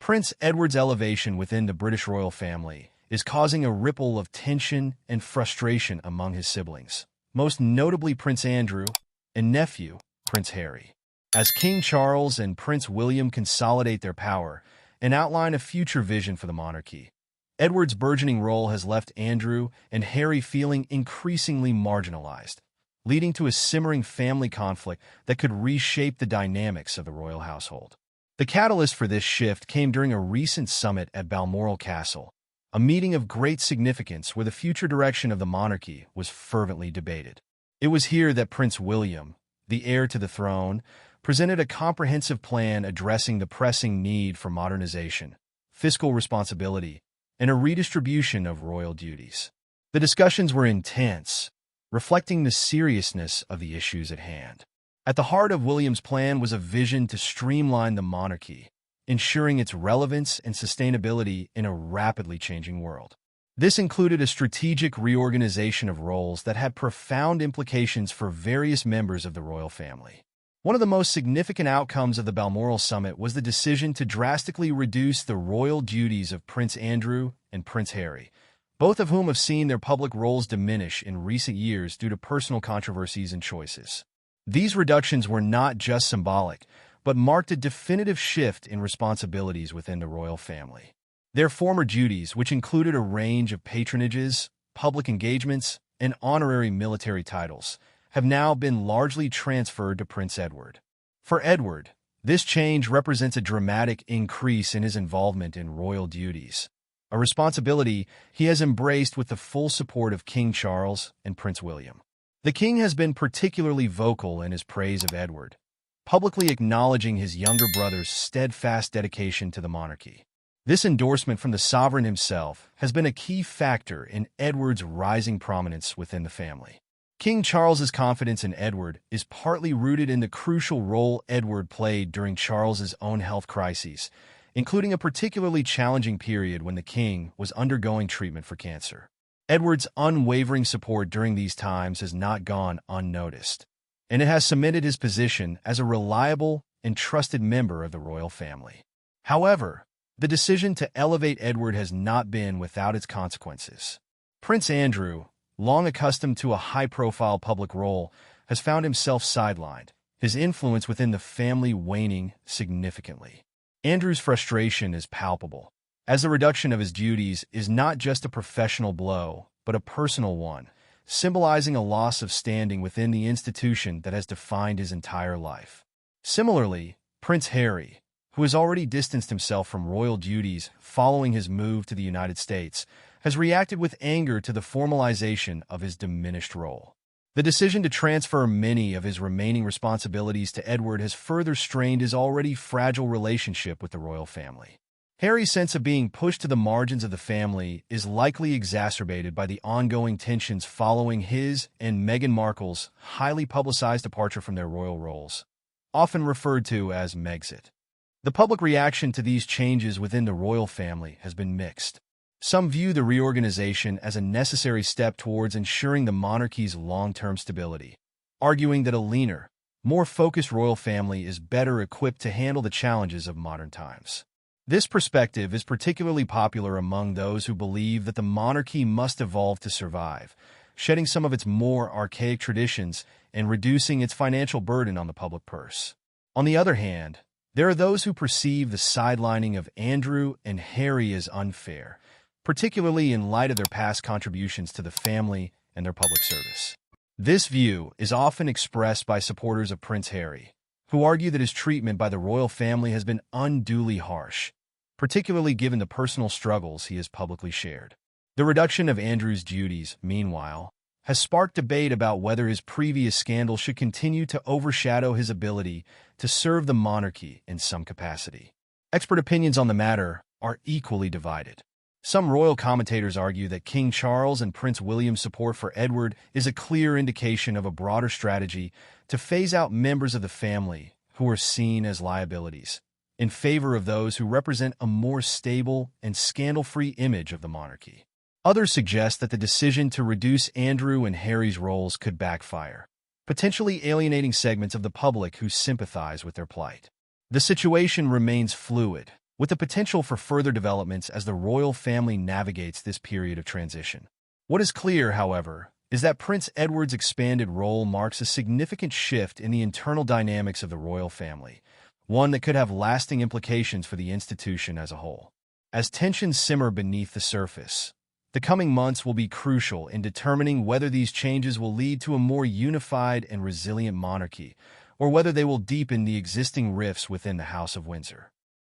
Prince Edward's elevation within the British royal family is causing a ripple of tension and frustration among his siblings, most notably Prince Andrew and nephew, Prince Harry. As King Charles and Prince William consolidate their power and outline a future vision for the monarchy, Edward's burgeoning role has left Andrew and Harry feeling increasingly marginalized, leading to a simmering family conflict that could reshape the dynamics of the royal household. The catalyst for this shift came during a recent summit at Balmoral Castle, a meeting of great significance where the future direction of the monarchy was fervently debated. It was here that Prince William, the heir to the throne, presented a comprehensive plan addressing the pressing need for modernization, fiscal responsibility, and a redistribution of royal duties. The discussions were intense, reflecting the seriousness of the issues at hand. At the heart of William's plan was a vision to streamline the monarchy, ensuring its relevance and sustainability in a rapidly changing world. This included a strategic reorganization of roles that had profound implications for various members of the royal family. One of the most significant outcomes of the Balmoral Summit was the decision to drastically reduce the royal duties of Prince Andrew and Prince Harry, both of whom have seen their public roles diminish in recent years due to personal controversies and choices. These reductions were not just symbolic, but marked a definitive shift in responsibilities within the royal family. Their former duties, which included a range of patronages, public engagements, and honorary military titles, have now been largely transferred to Prince Edward. For Edward, this change represents a dramatic increase in his involvement in royal duties, a responsibility he has embraced with the full support of King Charles and Prince William. The king has been particularly vocal in his praise of Edward, publicly acknowledging his younger brother's steadfast dedication to the monarchy. This endorsement from the sovereign himself has been a key factor in Edward's rising prominence within the family. King Charles's confidence in Edward is partly rooted in the crucial role Edward played during Charles's own health crises, including a particularly challenging period when the king was undergoing treatment for cancer. Edward's unwavering support during these times has not gone unnoticed, and it has cemented his position as a reliable and trusted member of the royal family. However, the decision to elevate Edward has not been without its consequences. Prince Andrew, long accustomed to a high-profile public role, has found himself sidelined, his influence within the family waning significantly. Andrew's frustration is palpable, as the reduction of his duties is not just a professional blow, but a personal one, symbolizing a loss of standing within the institution that has defined his entire life. Similarly, Prince Harry, who has already distanced himself from royal duties following his move to the United States, has reacted with anger to the formalization of his diminished role. The decision to transfer many of his remaining responsibilities to Edward has further strained his already fragile relationship with the royal family. Harry's sense of being pushed to the margins of the family is likely exacerbated by the ongoing tensions following his and Meghan Markle's highly publicized departure from their royal roles, often referred to as Megxit. The public reaction to these changes within the royal family has been mixed. Some view the reorganization as a necessary step towards ensuring the monarchy's long-term stability, arguing that a leaner, more focused royal family is better equipped to handle the challenges of modern times. This perspective is particularly popular among those who believe that the monarchy must evolve to survive, shedding some of its more archaic traditions and reducing its financial burden on the public purse. On the other hand, there are those who perceive the sidelining of Andrew and Harry as unfair, particularly in light of their past contributions to the family and their public service. This view is often expressed by supporters of Prince Harry, who argue that his treatment by the royal family has been unduly harsh, particularly given the personal struggles he has publicly shared. The reduction of Andrew's duties, meanwhile, has sparked debate about whether his previous scandal should continue to overshadow his ability to serve the monarchy in some capacity. Expert opinions on the matter are equally divided. Some royal commentators argue that King Charles and Prince William's support for Edward is a clear indication of a broader strategy to phase out members of the family who are seen as liabilities, in favor of those who represent a more stable and scandal-free image of the monarchy. Others suggest that the decision to reduce Andrew and Harry's roles could backfire, potentially alienating segments of the public who sympathize with their plight. The situation remains fluid, with the potential for further developments as the royal family navigates this period of transition. What is clear, however, is that Prince Edward's expanded role marks a significant shift in the internal dynamics of the royal family, one that could have lasting implications for the institution as a whole. As tensions simmer beneath the surface, the coming months will be crucial in determining whether these changes will lead to a more unified and resilient monarchy, or whether they will deepen the existing rifts within the House of Windsor.